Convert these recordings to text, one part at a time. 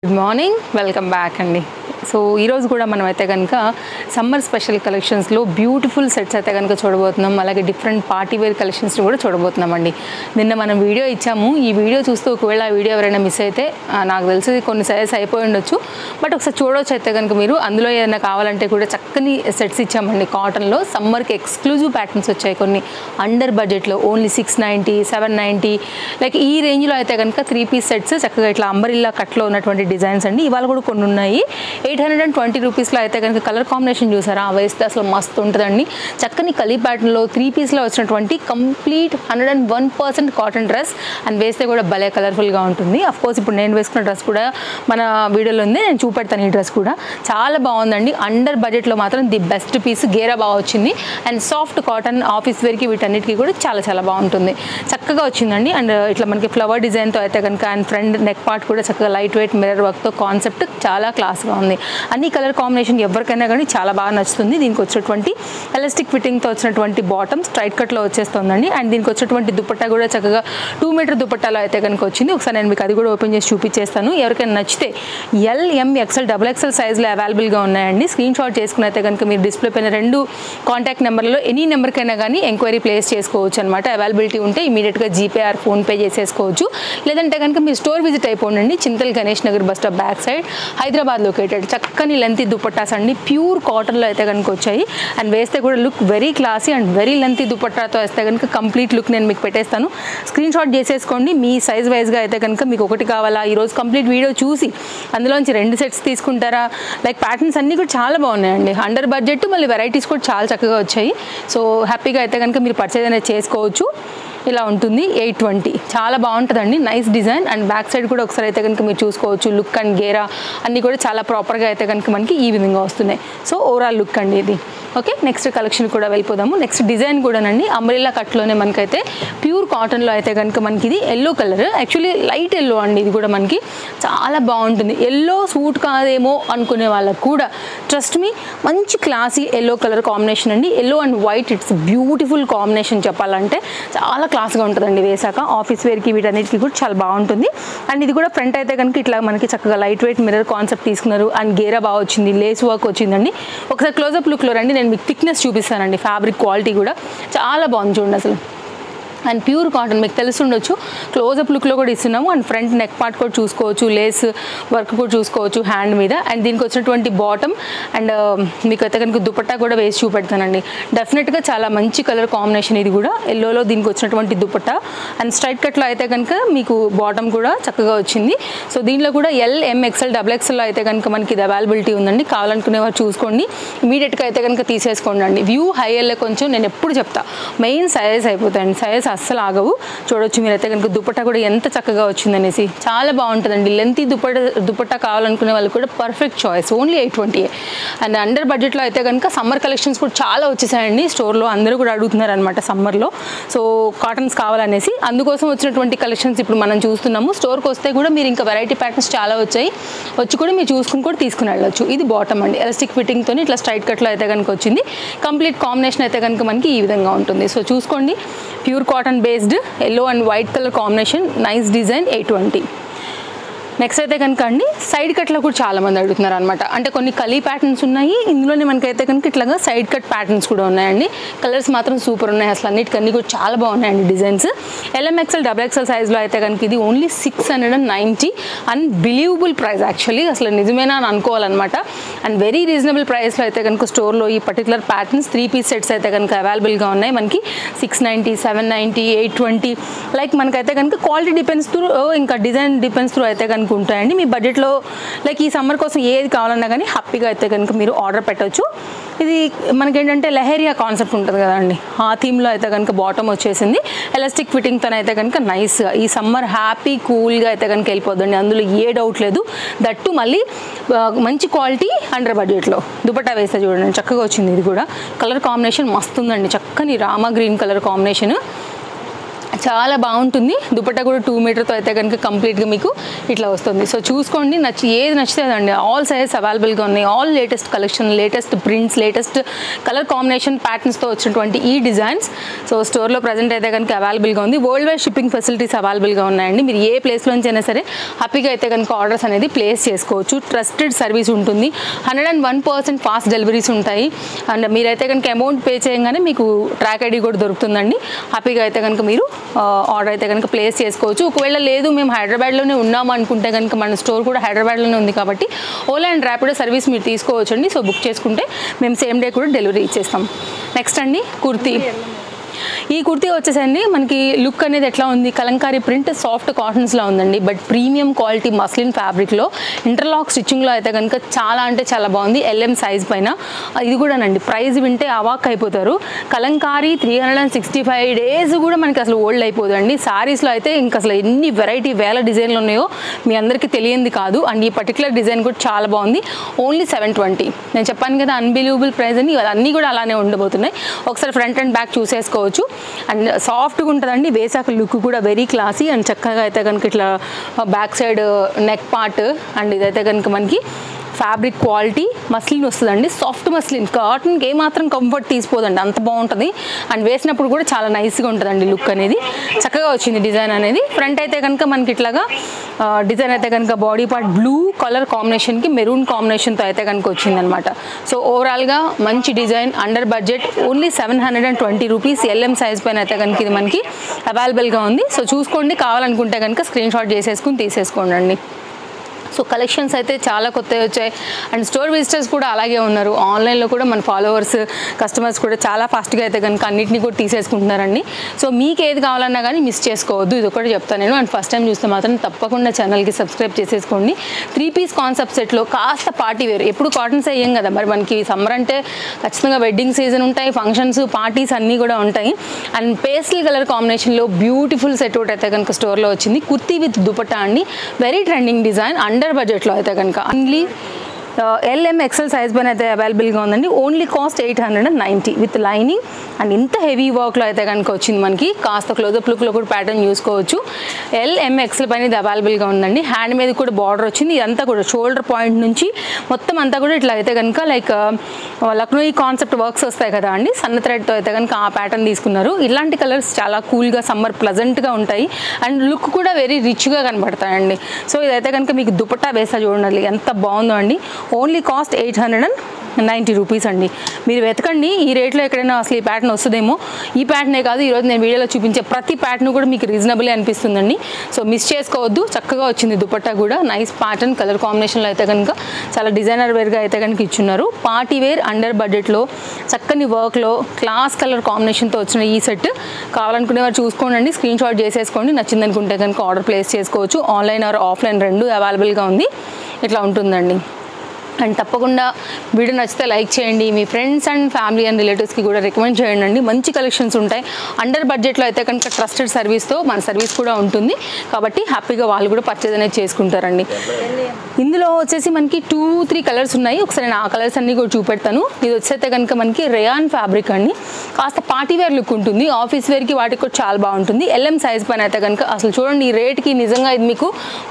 Good morning, welcome back అండి. So ఈరోజు కూడా మనం అయితే కనుక సమ్మర్ స్పెషల్ కలెక్షన్స్లో బ్యూటిఫుల్ సెట్స్ అయితే కనుక చూడబోతున్నాం. అలాగే డిఫరెంట్ పార్టీ వేర్ కలెక్షన్స్ని కూడా చూడబోతున్నాం అండి. నిన్న మనం వీడియో ఇచ్చాము. ఈ వీడియో చూస్తూ ఒకవేళ ఆ వీడియో ఎవరైనా మిస్ అయితే నాకు తెలిసి కొన్ని సైజెస్ అయిపోయి ఉండొచ్చు, బట్ ఒకసారి చూడవచ్చు అయితే కనుక మీరు. అందులో ఏదైనా కావాలంటే కూడా చక్కని సెట్స్ ఇచ్చామండి. కాటన్లో సమ్మర్కి ఎక్స్క్లూజివ్ ప్యాటర్న్స్ వచ్చాయి కొన్ని అండర్ బడ్జెట్లో. ఓన్లీ 690, 790 లైక్ ఈ రేంజ్లో అయితే కనుక 3 పీస్ సెట్స్ చక్కగా ఇట్లా అంబరిల్లా కట్లో ఉన్నటువంటి డిజైన్స్ అండి. ఇవాళ కూడా కొన్ని ఉన్నాయి. 820 రూపీస్లో అయితే కనుక కలర్ కాంబినేషన్ చూసారా, వేస్తే అసలు మస్తు ఉంటుందండి. చక్కని కలీ ప్యాటర్న్లో 3 పీస్లో వచ్చినటువంటి కంప్లీట్ 101% కాటన్ డ్రెస్ అండ్ వేస్తే కూడా భలే కలర్ఫుల్గా ఉంటుంది. అఫ్కోర్స్ ఇప్పుడు నేను వేసుకున్న డ్రెస్ కూడా మన వీడియోలో ఉంది, నేను చూపెడతాను. ఈ డ్రెస్ కూడా చాలా బాగుందండి. అండర్ బడ్జెట్లో మాత్రం ది బెస్ట్ పీస్. గేరా బాగా వచ్చింది అండ్ సాఫ్ట్ కాటన్ ఆఫీస్ వేర్కి వీటన్నిటికీ కూడా చాలా చాలా బాగుంటుంది. చక్కగా వచ్చిందండి. అండ్ ఇట్లా మనకి ఫ్లవర్ డిజైన్తో అయితే కనుక అండ్ ఫ్రంట్ నెక్ పార్ట్ కూడా చక్కగా లైట్ వెయిట్ మిర్రర్ వర్క్తో కాన్సెప్ట్ చాలా క్లాస్గా ఉంది. అన్ని కలర్ కాంబినేషన్ ఎవరికైనా కానీ చాలా బాగా నచ్చుతుంది. దీనికి వచ్చేటువంటి ఎలాస్టిక్ ఫిట్టింగ్తో వచ్చినటువంటి బాటమ్ స్ట్రైట్ కట్లో వచ్చేస్తుందండి. అండ్ దీనికి వచ్చేటువంటి దుపట్టా కూడా చక్కగా 2 మీటర్ దుపట్టాలో అయితే కనుక వచ్చింది. ఒకసారి నేను మీకు అది కూడా ఓపెన్ చేసి చూపించేస్తాను. ఎవరికైనా నచ్చితే ఎల్, ఎం, ఎక్స్ఎల్, XXL సైజులో అవైలబుల్గా ఉన్నాయండి. స్క్రీన్ షాట్ చేసుకుని అయితే కనుక మీరు డిస్ప్లే పైన 2 కాంటాక్ట్ నెంబర్లలో ఎనీ నెంబర్కైనా కానీ ఎంక్వైరీ ప్లేస్ చేసుకోవచ్చు అనమాట. అవైలబిలిటీ ఉంటే ఇమీడియట్గా జీపే ఆర్ ఫోన్పే చేసేసుకోవచ్చు. లేదంటే కనుక మీరు స్టోర్ విజిట్ అయిపోండి. Chintal Ganesh Nagar bus stop back side, Hyderabad located. చక్కని లెంతీ దుపట్టాస్ అండి, ప్యూర్ కాటన్లో అయితే కనుక వచ్చాయి. అండ్ వేస్తే కూడా look very classy and very lengthy దుపట్టాతో వేస్తే కనుక కంప్లీట్ లుక్ నేను మీకు పెట్టేస్తాను. స్క్రీన్ షాట్ చేసేసుకోండి. మీ సైజ్ వైజ్గా అయితే కనుక మీకు ఒకటి కావాలా, ఈరోజు కంప్లీట్ వీడియో చూసి అందులోంచి 2 సెట్స్ తీసుకుంటారా, లైక్ ప్యాటర్న్స్ అన్నీ కూడా చాలా బాగున్నాయండి. అండర్ బడ్జెట్, మళ్ళీ వెరైటీస్ కూడా చాలా చక్కగా వచ్చాయి. సో హ్యాపీగా అయితే కనుక మీరు పర్చేజ్ అనేది చేసుకోవచ్చు. ఇలా ఉంటుంది. 820 చాలా బాగుంటుందండి. Nice design and back side కూడా ఒకసారి అయితే కనుక మీరు చూసుకోవచ్చు. లుక్ అండ్ గేరా అన్నీ కూడా చాలా ప్రాపర్గా అయితే కనుక మనకి ఈ విధంగా వస్తున్నాయి. సో ఓవరాల్ లుక్ అండి ఇది. ఓకే, నెక్స్ట్ కలెక్షన్ కూడా వెళ్ళిపోదాము. నెక్స్ట్ డిజైన్ కూడానండి అంబ్రెల్లా కట్లోనే మనకైతే ప్యూర్ కాటన్లో అయితే కనుక మనకి ఇది yellow colour, actually light yellow అండి. ఇది కూడా మనకి చాలా బాగుంటుంది. ఎల్లో సూట్ కాదేమో అనుకునే వాళ్ళకు కూడా ట్రస్ట్ మీ మంచి క్లాసీ ఎల్లో కలర్ కాంబినేషన్ అండి. Yellow and white it's beautiful combination చెప్పాలంటే. చాలా క్లాస్గా ఉంటుందండి వేసాక. ఆఫీస్ వేర్కి వీటన్నిటికీ కూడా చాలా బాగుంటుంది. అండ్ ఇది కూడా ఫ్రంట్ అయితే కనుక ఇట్లా మనకి చక్కగా లైట్ వెయిట్ మిర్రర్ కాన్సెప్ట్ తీసుకున్నారు. అండ్ గేరా బాగా వచ్చింది, లేస్ వర్క్ వచ్చిందండి. ఒకసారి క్లోజప్ లుక్లో రండి, నేను మీకు థిక్నెస్ చూపిస్తానండి. ఫ్యాబ్రిక్ క్వాలిటీ కూడా చాలా బాగుంది చూడండి అసలు. అండ్ ప్యూర్ కాటన్ మీకు తెలుసుండొచ్చు. క్లోజప్ లుక్లో కూడా ఇస్తున్నాము. అండ్ ఫ్రంట్ నెక్ పార్ట్ కూడా చూసుకోవచ్చు, లేస్ వర్క్ కూడా చూసుకోవచ్చు హ్యాండ్ మీద. అండ్ దీనికి వచ్చినటువంటి బాటమ్ అండ్ మీకు అయితే కనుక దుపట్టా కూడా వేసి చూపెడతానండి. డెఫినెట్గా చాలా మంచి కలర్ కాంబినేషన్ ఇది కూడా. ఎల్లోలో దీనికి వచ్చినటువంటి దుపట్టా అండ్ స్ట్రైట్ కట్లో అయితే కనుక మీకు బాటమ్ కూడా చక్కగా వచ్చింది. సో దీనిలో కూడా ఎల్, ఎం, ఎక్స్ఎల్, XXL అయితే కనుక మనకి ఇది అవైలబిలిటీ ఉందండి. కావాలనుకునే వారు చూసుకోండి, ఇమీడియట్గా అయితే కనుక తీసేసుకోండి అండి. వ్యూ హై ఎల్లే కొంచెం నేను ఎప్పుడు చెప్తా మెయిన్ సైజెస్ అయిపోతాయండి. సైజెస్ అస్సలు ఆగవు. చూడొచ్చు మీరైతే కనుక దుపట్టా కూడా ఎంత చక్కగా వచ్చిందనేసి. చాలా బాగుంటుందండి. లెంతీ దుపట్టా కావాలనుకునే వాళ్ళు కూడా perfect choice. Only 820. And under బడ్జెట్లో అయితే కనుక సమ్మర్ కలెక్షన్స్ కూడా చాలా వచ్చేసాయండి స్టోర్లో. అందరూ కూడా అడుగుతున్నారు అనమాట సమ్మర్లో. సో కాటన్స్ కావాలనేసి అందుకోసం వచ్చినటువంటి కలెక్షన్స్ ఇప్పుడు మనం చూస్తున్నాము. స్టోర్కి వస్తే కూడా మీరు ఇంకా వెరైటీ ప్యాటర్న్స్ చాలా వచ్చాయి, వచ్చి కూడా మీరు చూసుకుని కూడా తీసుకుని వెళ్ళొచ్చు. ఇది బాటమ్ అండి, ఎలాస్టిక్ ఫిట్టింగ్తో ఇట్లా స్ట్రైట్ కట్లో అయితే కనుక వచ్చింది. కంప్లీట్ కాంబినేషన్ అయితే కనుక మనకి ఈ విధంగా ఉంటుంది. సో చూసుకోండి, pure cotton based yellow and white colour combination, nice design. 820. Next అయితే కనుక అండి సైడ్ కట్లో కూడా చాలా మంది అడుగుతున్నారు అనమాట. అంటే కొన్ని కలీ ప్యాటర్న్స్ ఉన్నాయి, ఇందులోనే మనకైతే కనుక ఇట్లాగా సైడ్ కట్ ప్యాటర్న్స్ కూడా ఉన్నాయండి. కలర్స్ మాత్రం సూపర్ ఉన్నాయి అసలు. అన్నిటికన్నీ కూడా చాలా బాగున్నాయండి డిజైన్స్. LMXL, XXL సైజ్లో అయితే కనుక ఇది ఓన్లీ 690. అన్బిలీవబుల్ ప్రైస్ యాక్చువల్లీ, అసలు నిజమేనా అని అనుకోవాలన్నమాట. అండ్ వెరీ రీజనబుల్ ప్రైస్లో అయితే కనుక స్టోర్లో ఈ పర్టికులర్ ప్యాటర్న్స్ 3 పీస్ సెట్స్ అయితే కనుక అవైలబుల్గా ఉన్నాయి మనకి. 690, 790, 820 లైక్ మనకైతే కనుక క్వాలిటీ డిపెండ్స్ త్రూ, ఇంకా డిజైన్ డిపెండ్స్ త్రూ అయితే కనుక ఉంటాయండి. మీ బడ్జెట్లో లైక్ ఈ సమ్మర్ కోసం ఏది కావాలన్నా కానీ హ్యాపీగా అయితే కనుక మీరు ఆర్డర్ పెట్టవచ్చు. ఇది మనకేంటంటే లెహరియా కాన్సెప్ట్ ఉంటుంది కదండి, ఆ థీమ్లో అయితే కనుక బాటమ్ వచ్చేసింది. ఎలాస్టిక్ ఫిట్టింగ్తో అయితే కనుక నైస్గా ఈ సమ్మర్ హ్యాపీ కూల్గా అయితే కనుక వెళ్ళిపోద్దండి. అందులో ఏ డౌట్ లేదు. దట్టు మళ్ళీ మంచి క్వాలిటీ అండర్ బడ్జెట్లో. దుపట్టా వేస్తే చూడండి చక్కగా వచ్చింది. ఇది కూడా కలర్ కాంబినేషన్ మస్తు ఉందండి. చక్కని రామా గ్రీన్ కలర్ కాంబినేషన్. చాలా బాగుంటుంది. దుపట్టా కూడా 2 మీటర్తో అయితే కనుక కంప్లీట్గా మీకు ఇట్లా వస్తుంది. సో చూసుకోండి, ఏది నచ్చితే అదండి. ఆల్ సైజెస్ అవైలబుల్గా ఉన్నాయి. All latest collection, latest prints, latest colour combination ప్యాటర్న్స్తో వచ్చినటువంటి ఈ డిజైన్స్ సో స్టోర్లో ప్రజెంట్ అయితే కనుక అవైలబుల్గా ఉంది. వరల్డ్ వైడ్ షిప్పింగ్ ఫెసిలిటీస్ అవైలబుల్గా ఉన్నాయండి. మీరు ఏ ప్లేస్లో నుంచి అయినా సరే హ్యాపీగా అయితే కనుక ఆర్డర్స్ అనేది ప్లేస్ చేసుకోవచ్చు. ట్రస్టెడ్ సర్వీస్ ఉంటుంది. 101% ఫాస్ట్ డెలివరీస్ ఉంటాయి. అండ్ మీరైతే కనుక అమౌంట్ పే చేయగానే మీకు ట్రాక్ ఐడి కూడా దొరుకుతుందండి. హ్యాపీగా అయితే కనుక మీరు ఆర్డర్ అయితే కనుక ప్లేస్ చేసుకోవచ్చు. ఒకవేళ లేదు మేము హైదరాబాద్లోనే ఉన్నాము అనుకుంటే కనుక మన స్టోర్ కూడా హైదరాబాద్లోనే ఉంది కాబట్టి ఓలా అండ్ ర్యాపిడో సర్వీస్ మీరు తీసుకోవచ్చు అండి. సో బుక్ చేసుకుంటే మేము సేమ్ డే కూడా డెలివరీ ఇచ్చేస్తాం. నెక్స్ట్ అండి కుర్తీ. ఈ కుర్తీ వచ్చేసండి మనకి లుక్ అనేది ఎట్లా ఉంది, కలంకారీ ప్రింట్ సాఫ్ట్ కాటన్స్లో ఉందండి. బట్ ప్రీమియం క్వాలిటీ మస్లిన్ ఫ్యాబ్రిక్లో ఇంటర్లాక్ స్టిచ్చింగ్లో అయితే కనుక చాలా అంటే చాలా బాగుంది. LM సైజ్ పైన ఇది కూడానండి. ప్రైస్ వింటే అవాక్ అయిపోతారు. కలంకారీ 365 days కూడా మనకి అసలు ఓల్డ్ అయిపోదండి. శారీస్లో అయితే ఇంకా అసలు ఎన్ని వెరైటీ వేల డిజైన్లు ఉన్నాయో మీ అందరికీ తెలియంది కాదు. అండ్ ఈ పర్టికులర్ డిజైన్ కూడా చాలా బాగుంది. ఓన్లీ 720. నేను చెప్పాను కదా అన్బిలీవబుల్ ప్రైస్ అని, అన్నీ కూడా అలానే ఉండబోతున్నాయి. ఒకసారి ఫ్రంట్ అండ్ బ్యాక్ చూసేసుకోవచ్చు. అండ్ సాఫ్ట్గా ఉంటుందండి. వేసాక లుక్ కూడా వెరీ క్లాసీ అండ్ చక్కగా అయితే కనుక ఇట్లా back side neck part and ఇదైతే కనుక మనకి ఫ్యాబ్రిక్ క్వాలిటీ మస్లిన్ వస్తుందండి. సాఫ్ట్ మస్లిన్, కాటన్కి ఏమాత్రం కంఫర్ట్ తీసిపోదండి, అంత బాగుంటుంది. అండ్ వేసినప్పుడు కూడా చాలా నైస్గా ఉంటుందండి. లుక్ అనేది చక్కగా వచ్చింది డిజైన్ అనేది. ఫ్రంట్ అయితే కనుక మనకి ఇట్లాగా డిజైన్ అయితే కనుక బాడీ పార్ట్ బ్లూ కలర్ కాంబినేషన్కి మెరూన్ కాంబినేషన్తో అయితే కనుక వచ్చిందనమాట. సో ఓవరాల్గా మంచి design, under budget, only 720 rupees. LM size పైన అయితే కనుక ఇది మనకి అవైలబుల్గా ఉంది. సో చూసుకోండి, కావాలనుకుంటే కనుక స్క్రీన్ షాట్ చేసేసుకుని తీసేసుకోండి అండి. సో కలెక్షన్స్ అయితే చాలా కొత్తవి వచ్చాయి. అండ్ స్టోర్ విజిటర్స్ కూడా అలాగే ఉన్నారు. ఆన్లైన్లో కూడా మన ఫాలోవర్స్ కస్టమర్స్ కూడా చాలా ఫాస్ట్గా అయితే కనుక అన్నింటినీ కూడా తీసేసుకుంటున్నారండి. సో మీకు ఏది కావాలన్నా కానీ మిస్ చేసుకోవద్దు, ఇది ఒకటి చెప్తాను నేను. అండ్ ఫస్ట్ టైం చూస్తే మాత్రం తప్పకుండా ఛానల్కి సబ్స్క్రైబ్ చేసేసుకోండి. 3 పీస్ కాన్సెప్ట్ సెట్లో కాస్త పార్టీ వేర్, ఎప్పుడు కాటన్స్ వేయం కదా, మరి మనకి సమ్మర్ అంటే ఖచ్చితంగా వెడ్డింగ్ సీజన్ ఉంటాయి, ఫంక్షన్స్ పార్టీస్ అన్నీ కూడా ఉంటాయి. అండ్ పేస్టల్ కలర్ కాంబినేషన్లో బ్యూటిఫుల్ సెట్ ఒకటి అయితే కనుక స్టోర్లో వచ్చింది. కుర్తీ విత్ దుపట్టా అండి. వెరీ ట్రెండింగ్ డిజైన్, అండర్ బడ్జెట్లో అయితే కనుక ఓన్లీ LM XL సైజ్ పైన అయితే అవైలబుల్గా ఉందండి. Only cost 890 with lining. And ఇంత హెవీ వర్క్లో అయితే కనుక వచ్చింది మనకి. కాస్త క్లోజప్ లుక్లో కూడా ప్యాటర్న్ చూసుకోవచ్చు. LM XL పైన ఇది అవైలబుల్గా ఉందండి. హ్యాండ్ మీద కూడా బార్డర్ వచ్చింది. ఇదంతా కూడా షోల్డర్ పాయింట్ నుంచి మొత్తం అంతా కూడా ఇట్లా అయితే కనుక లైక్ లక్నోయి కాన్సెప్ట్ వర్క్స్ వస్తాయి కదా అండి, సన్న థ్రెడ్తో అయితే కనుక ఆ ప్యాటర్న్ తీసుకున్నారు. ఇలాంటి కలర్స్ చాలా కూల్గా సమ్మర్ ప్లజెంట్గా ఉంటాయి. అండ్ లుక్ కూడా వెరీ రిచ్గా కనబడతాయండి. సో ఇదైతే కనుక మీకు దుపట్టా వేసా చూడండి ఎంత బాగుందో అండి. ఓన్లీ కాస్ట్ 890 రూపీస్ అండి. మీరు వెతకండి ఈ రేట్లో ఎక్కడైనా అసలు ఈ ప్యాటర్న్ వస్తుందేమో. ఈ ప్యాటర్నే కాదు, ఈరోజు నేను వీడియోలో చూపించే ప్రతి ప్యాటర్న్ కూడా మీకు రీజనబుల్ అనిపిస్తుందండి. సో మిస్ చేసుకోవద్దు. చక్కగా వచ్చింది దుపట్టా కూడా. నైస్ ప్యాటర్న్ కలర్ కాంబినేషన్లో అయితే కనుక చాలా డిజైనర్ వేర్గా అయితే కనుక ఇచ్చున్నారు. పార్టీ వేర్ అండర్ బడ్జెట్లో చక్కని వర్క్లో క్లాస్ కలర్ కాంబినేషన్తో వచ్చిన ఈ సెట్ కావాలనుకునే వారు చూసుకోండి. స్క్రీన్ షాట్ చేసేసుకోండి. నచ్చిందనుకుంటే కనుక ఆర్డర్ ప్లేస్ చేసుకోవచ్చు. ఆన్లైన్ ఆర్ ఆఫ్లైన్ రెండు అవైలబుల్గా ఉంది. ఇట్లా ఉంటుందండి. అండ్ తప్పకుండా వీడియో నచ్చితే లైక్ చేయండి. మీ ఫ్రెండ్స్ అండ్ ఫ్యామిలీ అండ్ రిలేటివ్స్కి కూడా రికమెండ్ చేయండి అండి. మంచి కలెక్షన్స్ ఉంటాయి. అండర్ బడ్జెట్లో అయితే కనుక ట్రస్టెడ్ సర్వీస్తో మన సర్వీస్ కూడా ఉంటుంది కాబట్టి హ్యాపీగా వాళ్ళు కూడా పర్చేజ్ అనేది చేసుకుంటారండి. ఇందులో వచ్చేసి మనకి 2-3 కలర్స్ ఉన్నాయి. ఒకసారి నేను ఆ కలర్స్ అన్నీ కూడా చూపెడతాను. ఇది వచ్చేస్తే కనుక మనకి రేయాన్ ఫ్యాబ్రిక్ అండి. కాస్త పార్టీ వేర్ లుక్ ఉంటుంది. ఆఫీస్ వేర్కి వాటికి కూడా చాలా బాగుంటుంది. LM సైజ్ పైన అయితే కనుక అసలు చూడండి ఈ రేట్కి నిజంగా ఇది మీకు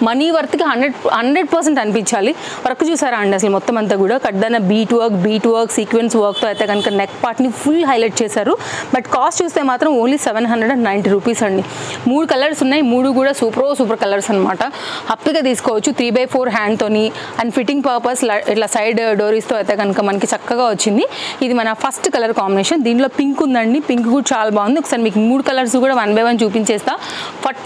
మనీ వర్త్కి 100% అనిపించాలి. వర్క్ చూసారా అండి, అసలు మొత్తం అంతా కూడా కడ్డాన బీట్ వర్క్ సీక్వెన్స్ వర్క్తో అయితే కనుక నెక్ పార్ట్ని ఫుల్ హైలైట్ చేశారు. బట్ కాస్ట్ చూస్తే మాత్రం ఓన్లీ 790 రూపీస్ అండి. 3 కలర్స్ ఉన్నాయి. 3 కూడా సూపర్ కలర్స్ అనమాట. హ్యాపీగా తీసుకోవచ్చు. 3/4 హ్యాండ్తోని అండ్ ఫిట్టింగ్ పర్పస్ ఇట్లా సైడ్ డోరీస్తో అయితే కనుక మనకి చక్కగా వచ్చింది. ఇది మన ఫస్ట్ కలర్ కాంబినేషన్. దీనిలో పింక్ ఉందండి. పింక్ కూడా చాలా బాగుంది. ఒకసారి మీకు 3 కలర్స్ కూడా 1 by 1 చూపించేస్తా.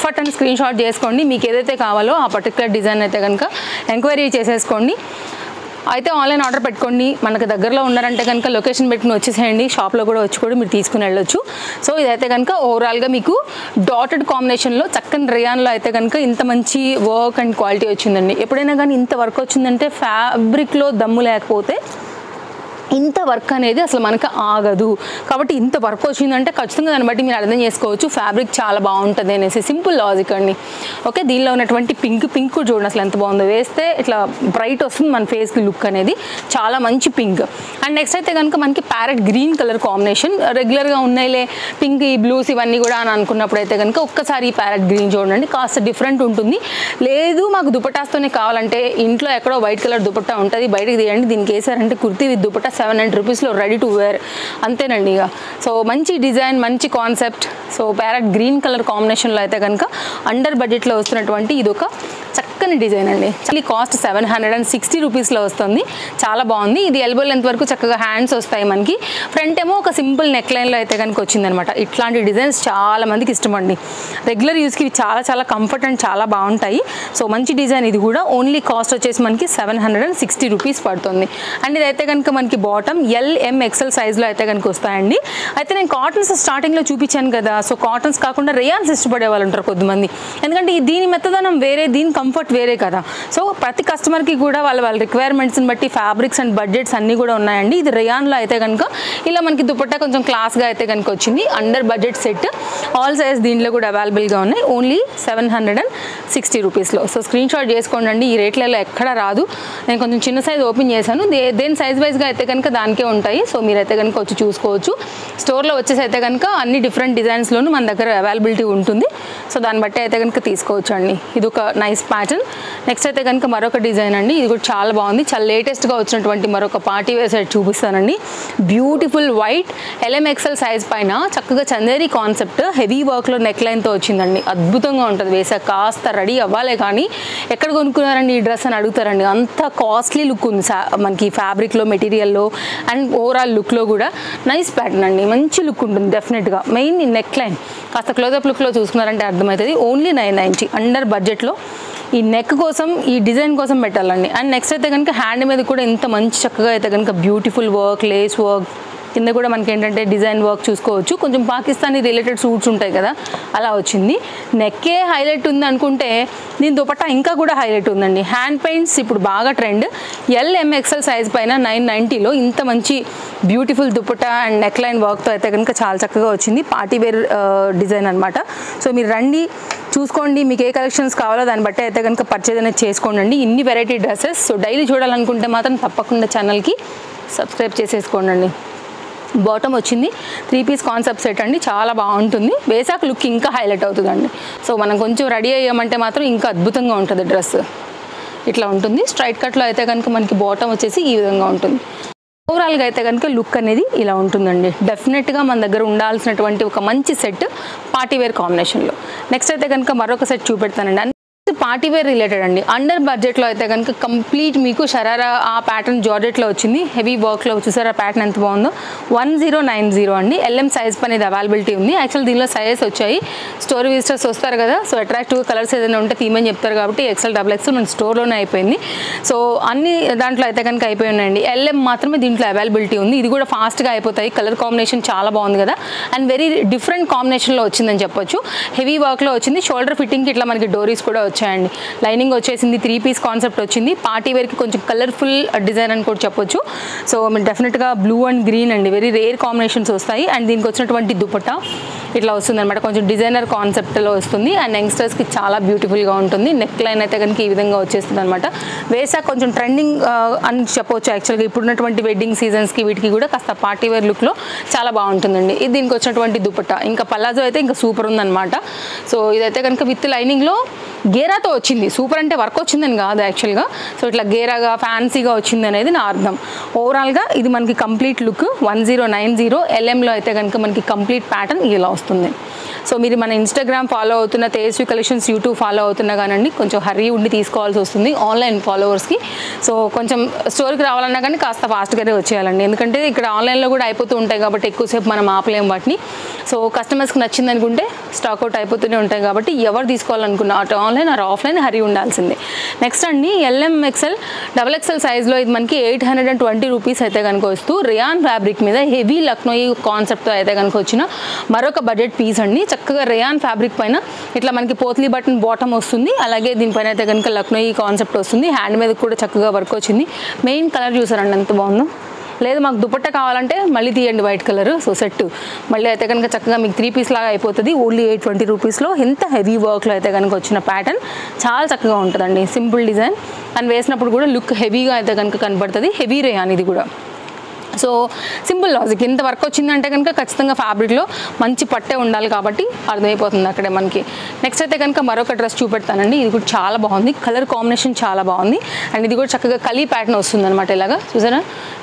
ఫట్ అని స్క్రీన్ షాట్ చేసుకోండి. మీకు ఏదైతే కావాలో ఆ పర్టికులర్ డిజైన్ అయితే కనుక ఎంక్వైరీ చేసేసుకోండి. అయితే ఆన్లైన్ ఆర్డర్ పెట్టుకోండి. మనకు దగ్గరలో ఉన్నారంటే కనుక లొకేషన్ పెట్టుకుని వచ్చేసేయండి. షాప్లో కూడా వచ్చి కూడా మీరు తీసుకుని వెళ్ళొచ్చు. సో ఇదైతే కనుక ఓవరాల్గా మీకు డాటెడ్ కాంబినేషన్లో చక్కని రేయాన్లో అయితే కనుక ఇంత మంచి వర్క్ అండ్ క్వాలిటీ వచ్చిందండి. ఎప్పుడైనా కానీ ఇంత వర్క్ వచ్చిందంటే ఫ్యాబ్రిక్లో దమ్ము లేకపోతే ఇంత వర్క్ అనేది అసలు మనకు ఆగదు. కాబట్టి ఇంత వర్క్ వచ్చిందంటే ఖచ్చితంగా దాన్ని బట్టి మీరు అర్థం చేసుకోవచ్చు ఫ్యాబ్రిక్ చాలా బాగుంటుంది అనేసి. సింపుల్ లాజిక్ అండి. ఓకే, దీనిలో ఉన్నటువంటి పింక్ చూడండి అసలు ఎంత బాగుందో. వేస్తే ఇట్లా బ్రైట్ వస్తుంది మన ఫేస్కి లుక్ అనేది, చాలా మంచి పింక్. అండ్ నెక్స్ట్ అయితే కనుక మనకి ప్యారెట్ గ్రీన్ కలర్ కాంబినేషన్. రెగ్యులర్గా ఉన్నాయిలే పింక్, ఈ బ్లూస్ ఇవన్నీ కూడా అని అనుకున్నప్పుడు అయితే కనుక ఒక్కసారి ఈ ప్యారెట్ గ్రీన్ చూడండి, కాస్త డిఫరెంట్ ఉంటుంది. లేదు మాకు దుపట్టాస్తోనే కావాలంటే ఇంట్లో ఎక్కడో వైట్ కలర్ దుపట్టా ఉంటుంది, బయటకు తీయండి. దీనికి వేసారంటే కుర్తీ విత్ దుపట్టా 700 రూపీస్లో రెడీ టు వేర్, అంతేనండి ఇక. సో మంచి డిజైన్, మంచి concept. So parrot green colour కాంబినేషన్లో అయితే కనుక అండర్ బడ్జెట్లో వస్తున్నటువంటి ఇది ఒక చక్కని డిజైన్ అండి. చాలా కాస్ట్ 760 రూపీస్లో వస్తుంది. చాలా బాగుంది. ఇది ఎల్బో లెంత్ వరకు చక్కగా హ్యాండ్స్ వస్తాయి మనకి. ఫ్రంట్ ఏమో ఒక సింపుల్ నెక్ లైన్లో అయితే కనుక వచ్చిందనమాట. ఇట్లాంటి డిజైన్స్ చాలా మందికి ఇష్టం అండి. రెగ్యులర్ యూస్కి చాలా కంఫర్ట్ అండ్ చాలా బాగుంటాయి. సో మంచి డిజైన్. ఇది కూడా ఓన్లీ కాస్ట్ వచ్చేసి మనకి 760 రూపీస్ పడుతుంది. అండ్ ఇదైతే కనుక మనకి బాటమ్ LMXL సైజ్లో అయితే కనుక వస్తాయండి. అయితే నేను కాటన్స్ స్టార్టింగ్లో చూపించాను కదా, సో కాటన్స్ కాకుండా రేయాన్స్ ఇష్టపడే వాళ్ళు ఉంటారు కొద్దిమంది. ఎందుకంటే దీని మెత్తదనం వేరే, దీని కంఫర్ట్ వేరే కదా. సో ప్రతి కస్టమర్కి కూడా వాళ్ళ రిక్వైర్మెంట్స్ని బట్టి ఫ్యాబ్రిక్స్ అండ్ బడ్జెట్స్ అన్నీ కూడా ఉన్నాయండి. ఇది రేయాన్లో అయితే కనుక ఇలా మనకి దుపట్టా కొంచెం క్లాస్గా అయితే కనుక వచ్చింది. Under budget set, all size దీంట్లో కూడా అవైలబుల్గా ఉన్నాయి. ఓన్లీ 760 రూపీస్లో. సో స్క్రీన్ షాట్ చేసుకోండి. ఈ రేట్లలో ఎక్కడ రాదు. నేను కొంచెం చిన్న సైజ్ ఓపెన్ చేశాను. దేని సైజ్ వైజ్గా అయితే కనుక దానికే ఉంటాయి. సో మీరైతే కనుక వచ్చి చూసుకోవచ్చు. స్టోర్లో వచ్చేసి అయితే కనుక అన్ని డిఫరెంట్ డిజైన్స్లోనూ మన దగ్గర అవైలబిలిటీ ఉంటుంది. సో దాన్ని బట్టి అయితే కనుక తీసుకోవచ్చు అండి. ఇది ఒక నైస్ ప్యాటర్న్. నెక్స్ట్ అయితే కనుక మరొక డిజైన్ అండి. ఇది కూడా చాలా బాగుంది. చాలా లేటెస్ట్గా వచ్చినటువంటి మరొక పార్టీ వేర్ సెట్ చూపిస్తానండి. బ్యూటిఫుల్ వైట్ LMXL సైజ్ పైన చక్కగా చందేరి కాన్సెప్ట్ హెవీ వర్క్లో నెక్ లైన్తో వచ్చిందండి. అద్భుతంగా ఉంటుంది. వేసాక కాస్త రెడీ అవ్వాలే కానీ ఎక్కడ కొనుక్కున్నారండి ఈ డ్రెస్ అని అడుగుతారండి. అంత కాస్ట్లీ లుక్ ఉంది మనకి ఫ్యాబ్రిక్లో, మెటీరియల్లో అండ్ ఓవరాల్ లుక్లో కూడా. నైస్ ప్యాటర్న్ అండి, మంచి లుక్ ఉంటుంది డెఫినెట్గా. మెయిన్ ఈ నెక్ లైన్ కాస్త క్లోజప్ లుక్లో చూసుకున్నారంటే అర్థమవుతుంది. ఓన్లీ 990 అండర్ బడ్జెట్లో. ఈ నెక్ కోసం, ఈ డిజైన్ కోసం పెట్టాలండి. అండ్ నెక్స్ట్ అయితే కనుక హ్యాండ్ మీద కూడా ఇంత మంచి చక్కగా అయితే కనుక బ్యూటిఫుల్ వర్క్, లేస్ వర్క్, కింద కూడా మనకి ఏంటంటే డిజైన్ వర్క్ చూసుకోవచ్చు. కొంచెం పాకిస్తానీ రిలేటెడ్ సూట్స్ ఉంటాయి కదా, అలా వచ్చింది. నెక్కే హైలైట్ ఉంది అనుకుంటే దీని దుపట్టా ఇంకా కూడా హైలైట్ ఉందండి. హ్యాండ్ పెయింట్స్ ఇప్పుడు బాగా ట్రెండ్. LMXL సైజ్ పైన 990లో ఇంత మంచి beautiful dupatta and neck line వర్క్తో అయితే కనుక చాలా చక్కగా వచ్చింది. పార్టీ వేర్ డిజైన్ అనమాట. సో మీరు రండి, చూసుకోండి. మీకు ఏ కలెక్షన్స్ కావాలో దాన్ని బట్టి అయితే కనుక పర్చేజ్ అనేది చేసుకోండి. ఇన్ని వెరైటీ డ్రెస్సెస్. సో డైలీ చూడాలనుకుంటే మాత్రం తప్పకుండా ఛానల్కి సబ్స్క్రైబ్ చేసేసుకోండి. బాటమ్ వచ్చింది 3 పీస్ కాన్సెప్ట్ సెట్ అండి. చాలా బాగుంటుంది. వేసాక లుక్ ఇంకా హైలైట్ అవుతుందండి. సో మనం కొంచెం రెడీ అయ్యామంటే మాత్రం ఇంకా అద్భుతంగా ఉంటుంది డ్రెస్. ఇట్లా ఉంటుంది. స్ట్రైట్ కట్లో అయితే కనుక మనకి బాటమ్ వచ్చేసి ఈ విధంగా ఉంటుంది. ఓవరాల్గా అయితే కనుక లుక్ అనేది ఇలా ఉంటుందండి. డెఫినెట్గా మన దగ్గర ఉండాల్సినటువంటి ఒక మంచి సెట్ పార్టీ వేర్ కాంబినేషన్లో. నెక్స్ట్ అయితే కనుక మరొక సెట్ చూపెడతానండి. పార్టీ వేర్ రిలేటెడ్ అండి. అండర్ బడ్జెట్లో అయితే కనుక కంప్లీట్ మీకు షరారా ఆ ప్యాటర్న్ జార్జెట్లో వచ్చింది. హెవీ వర్క్లో చూసారా ప్యాటర్న్ ఎంత బాగుందో. 1090 అండి. LM సైజ్ అనేది అవైలబిలిటీ ఉంది. యాక్చువల్ దీనిలో సైజెస్ వచ్చాయి. స్టోర్ విజిటర్స్ వస్తారు కదా, సో అట్రాక్టివ్ కలర్స్ ఏదైనా ఉంటే తీమని చెప్తారు కాబట్టి XL, XXL మన స్టోర్లోనే అయిపోయింది. సో అన్ని దాంట్లో అయితే కనుక అయిపోయి ఉన్నాయండి. LM మాత్రమే దీంట్లో అవైలబిలిటీ ఉంది. ఇది కూడా ఫాస్ట్గా అయిపోతాయి. కలర్ కాంబినేషన్ చాలా బాగుంది కదా, అండ్ వెరీ డిఫరెంట్ కాంబినేషన్లో వచ్చిందని చెప్పొచ్చు. హెవీ వర్క్లో వచ్చింది. షోల్డర్ ఫిట్టింగ్కి ఇట్లా మనకి డోరీస్ కూడా వచ్చాయండి. లైనింగ్ వచ్చేసింది. 3 పీస్ కాన్సెప్ట్ వచ్చింది. పార్టీ వేర్కి కొంచెం కలర్ఫుల్ డిజైన్ అని కూడా చెప్పొచ్చు. సో మీరు డెఫినెట్గా బ్లూ అండ్ గ్రీన్ అండి, వెరీ రేర్ కాంబినేషన్స్ వస్తాయి. అండ్ దీనికి వచ్చినటువంటి దుపట్టా ఇట్లా వస్తుంది అనమాట. కొంచెం డిజైనర్ కాన్సెప్ట్లో వస్తుంది. అండ్ యంగ్స్టర్స్కి చాలా బ్యూటిఫుల్గా ఉంటుంది. నెక్ లైన్ అయితే కనుక ఈ విధంగా వచ్చేస్తుంది అనమాట. వేసాక కొంచెం ట్రెండింగ్ అని చెప్పవచ్చు. యాక్చువల్గా ఇప్పుడున్నటువంటి వెడ్డింగ్ సీజన్స్కి వీటికి కూడా కాస్త పార్టీ వేర్ లుక్లో చాలా బాగుంటుందండి. ఇది దీనికి వచ్చినటువంటి దుపట్టా. ఇంకా పలాజో అయితే ఇంకా సూపర్ ఉందన్నమాట. సో ఇదైతే కనుక విత్ లైనింగ్లో గేరాతో వచ్చింది. సూపర్ అంటే వర్క్ వచ్చిందని కాదు యాక్చువల్గా. సో ఇట్లా గేరాగా ఫ్యాన్సీగా వచ్చింది అనేది నా అర్థం. ఓవరాల్గా ఇది మనకి కంప్లీట్ లుక్ 1090 LMలో అయితే కనుక మనకి కంప్లీట్ ప్యాటర్న్ ఇలా వస్తుంది. సో మీరు మన ఇన్స్టాగ్రామ్ ఫాలో అవుతున్న, తేజస్వి కలెక్షన్స్ యూట్యూబ్ ఫాలో అవుతున్నా కానండి కొంచెం హరీ ఉండి తీసుకోవాల్సి వస్తుంది ఆన్లైన్ ఫాలోవర్స్కి. సో కొంచెం స్టోర్కి రావాలన్నా కానీ కాస్త ఫాస్ట్గానే వచ్చేయాలండి. ఎందుకంటే ఇక్కడ ఆన్లైన్లో కూడా అయిపోతూ ఉంటాయి కాబట్టి ఎక్కువసేపు మనం ఆపలేం వాటిని. సో కస్టమర్స్కి నచ్చింది అనుకుంటే స్టాక్ అవుట్ అయిపోతూనే ఉంటాయి కాబట్టి ఎవరు తీసుకోవాలనుకున్నా అటు ఆన్లైన్ ఆర్ ఆఫ్లైన్ హరీ ఉండాల్సిందే. నెక్స్ట్ అండి LMXL, XXL సైజ్లో ఇది మనకి 820 రూపీస్ అయితే కనుక వస్తూ రేయాన్ ఫ్యాబ్రిక్ మీద హెవీ లక్నోయి కాన్సెప్ట్తో అయితే కనుక వచ్చిన మరొక బడ్జెట్ పీస్ అండి. చక్కగా రేయాన్ ఫ్యాబ్రిక్ పైన ఇట్లా మనకి పోత్లీ బటన్ బాటమ్ వస్తుంది. అలాగే దీనిపైన అయితే కనుక లక్నోయి కాన్సెప్ట్ వస్తుంది. హ్యాండ్ మీద కూడా చక్కగా వర్క్ వచ్చింది. మెయిన్ కలర్ చూసారండి ఎంత బాగుందో. లేదు మాకు దుపట్టా కావాలంటే మళ్ళీ తీయండి వైట్ కలర్. సో సెట్ మళ్ళీ అయితే కనుక చక్కగా మీకు 3 పీస్ లాగా అయిపోతుంది. ఓన్లీ 820 రూపీస్లో ఎంత హెవీ వర్క్లో అయితే కనుక వచ్చిన ప్యాటర్న్ చాలా చక్కగా ఉంటుందండి. సింపుల్ డిజైన్ అండ్ వేసినప్పుడు కూడా లుక్ హెవీగా అయితే కనుక కనబడుతుంది. హెవీ రేయాన్ ఇది కూడా. So simple logic. ఇంత వర్క్ వచ్చిందంటే కనుక ఖచ్చితంగా ఫ్యాబ్రిక్లో మంచి పట్టే ఉండాలి కాబట్టి అర్థమైపోతుంది అక్కడే మనకి. నెక్స్ట్ అయితే కనుక మరొక డ్రెస్ చూపెడతానండి. ఇది కూడా చాలా బాగుంది, కలర్ కాంబినేషన్ చాలా బాగుంది అండ్ ఇది కూడా చక్కగా కలీ ప్యాటర్న్ వస్తుంది అనమాట. ఇలాగా చూసారా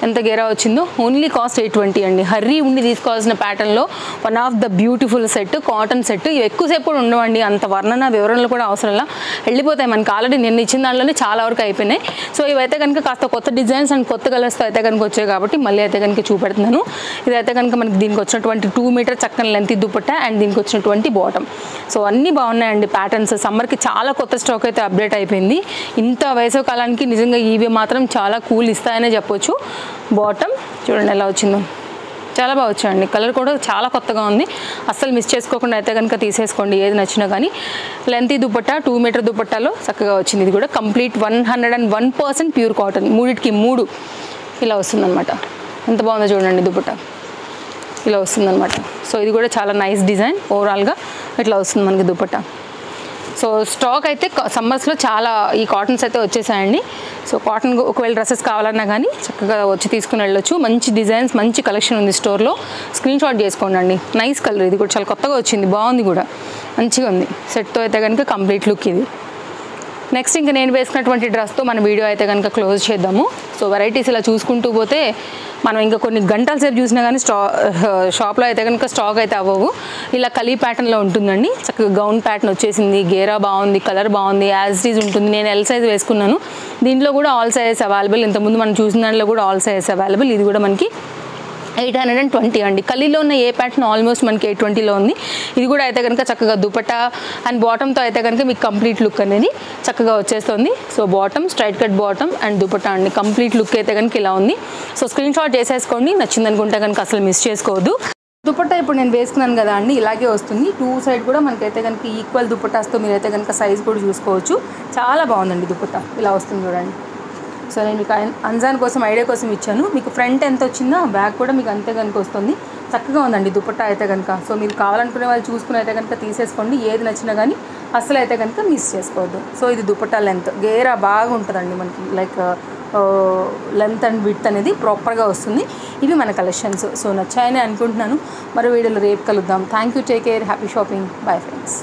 ఎంత గేరా వచ్చిందో. ఓన్లీ కాస్ట్ 820 అండి. హర్రీ ఉండి తీసుకోవాల్సిన ప్యాటర్న్లో one of the beautiful set, cotton set. ఇవి ఎక్కువసేపు కూడా ఉండవండి, అంత వర్ణన వివరణలు కూడా అవసరంలా వెళ్ళిపోతాయి మనకి. ఆల్రెడీ నేను ఇచ్చిన దాంట్లోనే చాలా వరకు అయిపోయినాయి. సో ఇవైతే కనుక కాస్త కొత్త డిజైన్స్ అండ్ కొత్త కలర్స్తో అయితే కనుక వచ్చాయి కాబట్టి మళ్ళీ అయితే కనుక చూపెడుతున్నాను. ఇదైతే కనుక మనకి దీనికి వచ్చినటువంటి 2 మీటర్ చక్కని లెంత్ దుపట్టా అండ్ దీనికి వచ్చినటువంటి బాటమ్. సో అన్నీ బాగున్నాయండి ప్యాటర్న్స్. సమ్మర్కి చాలా కొత్త స్టాక్ అయితే అప్డేట్ అయిపోయింది. ఇంత వేసవి కాలానికి నిజంగా ఇవి మాత్రం చాలా కూల్ ఇస్తాయనే చెప్పొచ్చు. బాటమ్ చూడండి ఎలా వచ్చిందో, చాలా బాగా వచ్చాయండి. కలర్ కూడా చాలా కొత్తగా ఉంది. అస్సలు మిస్ చేసుకోకుండా అయితే కనుక తీసేసుకోండి ఏది నచ్చినా కానీ. లెంత్ దుపట్టా 2 మీటర్ దుపట్టాలో చక్కగా వచ్చింది. ఇది కూడా కంప్లీట్ 101% ప్యూర్ కాటన్. మూడిటికి 3 ఇలా వస్తుందన్నమాట. ఎంత బాగుందో చూడండి దుపట్టా ఇలా వస్తుందన్నమాట. సో ఇది కూడా చాలా నైస్ డిజైన్. ఓవరాల్గా ఇట్లా వస్తుంది మనకి దుపట్టా. సో స్టాక్ అయితే సమ్మర్స్లో చాలా ఈ కాటన్స్ అయితే వచ్చేసాయండి. సో కాటన్ ఒకవేళ డ్రెస్సెస్ కావాలన్నా కానీ చక్కగా వచ్చి తీసుకుని వెళ్ళొచ్చు. మంచి డిజైన్స్, మంచి కలెక్షన్ ఉంది స్టోర్లో. స్క్రీన్ షాట్ చేసుకోండి అండి. నైస్ కలర్, ఇది కూడా చాలా కొత్తగా వచ్చింది, బాగుంది కూడా, మంచిగా ఉంది. సెట్తో అయితే కనుక కంప్లీట్ లుక్ ఇది. నెక్స్ట్ ఇంకా నేను వేసుకున్నటువంటి డ్రెస్తో మన వీడియో అయితే కనుక క్లోజ్ చేద్దాము. సో వెరైటీస్ ఇలా చూసుకుంటూ పోతే మనం ఇంకా కొన్ని గంటల సేపు చూసినా కానీ షాప్లో అయితే కనుక స్టాక్ అయితే అవ్వవు. ఇలా కలీ ప్యాటర్న్లో ఉంటుందండి. చక్కగా గౌన్ ప్యాటర్న్ వచ్చేసింది, గేరా బాగుంది, కలర్ బాగుంది, యాజ్ ఇట్ ఈజ్ ఉంటుంది. నేను ఎల్ సైజ్ వేసుకున్నాను. దీంట్లో కూడా ఆల్ సైజెస్ అవైలబుల్. ఇంతకుముందు మనం చూసిన దాంట్లో కూడా ఆల్ సైజెస్ అవైలబుల్. ఇది కూడా మనకి 820 అండి. కలీలో ఉన్న ఏ ప్యాటర్న్ ఆల్మోస్ట్ మనకి 820లో ఉంది. ఇది కూడా అయితే కనుక చక్కగా దుపట్టా అండ్ బాటమ్తో అయితే కనుక మీకు కంప్లీట్ లుక్ అనేది చక్కగా వచ్చేస్తుంది. So bottom, straight cut bottom and dupatta అండి. కంప్లీట్ లుక్ అయితే కనుక ఇలా ఉంది. సో స్క్రీన్ షాట్ చేసేసుకోండి, నచ్చింది అనుకుంటే కనుక అసలు మిస్ చేసుకోవద్దు. దుపట్టా ఇప్పుడు నేను వేసుకున్నాను కదా అండి, ఇలాగే వస్తుంది. 2 సైడ్ కూడా మనకైతే కనుక ఈక్వల్ దుపట్టాస్తో మీరైతే కనుక సైజ్ కూడా చూసుకోవచ్చు. చాలా బాగుందండి దుపట్టా, ఇలా వస్తుంది చూడండి. సో నేను మీకు అంజాన్ కోసం ఐడియా కోసం ఇచ్చాను. మీకు ఫ్రంట్ ఎంత వచ్చిందో బ్యాక్ కూడా మీకు అంతే కనుక వస్తుంది. చక్కగా ఉందండి దుపట్టా అయితే కనుక. సో మీరు కావాలనుకునే వాళ్ళు చూసుకుని అయితే కనుక తీసేసుకోండి. ఏది నచ్చినా కానీ అసలు అయితే కనుక మిస్ చేసుకోవద్దు. సో ఇది దుపట్టా లెంత్ గేరా బాగా ఉంటుందండి మనకి. లైక్ లెంత్ అండ్ విడ్త్ అనేది ప్రాపర్గా వస్తుంది. ఇవి మన కలెక్షన్స్. సో నచ్చాయని అనుకుంటున్నాను. మరో వీడియోలో రేపు కలుద్దాం. Thank you, take care, happy shopping, bye friends.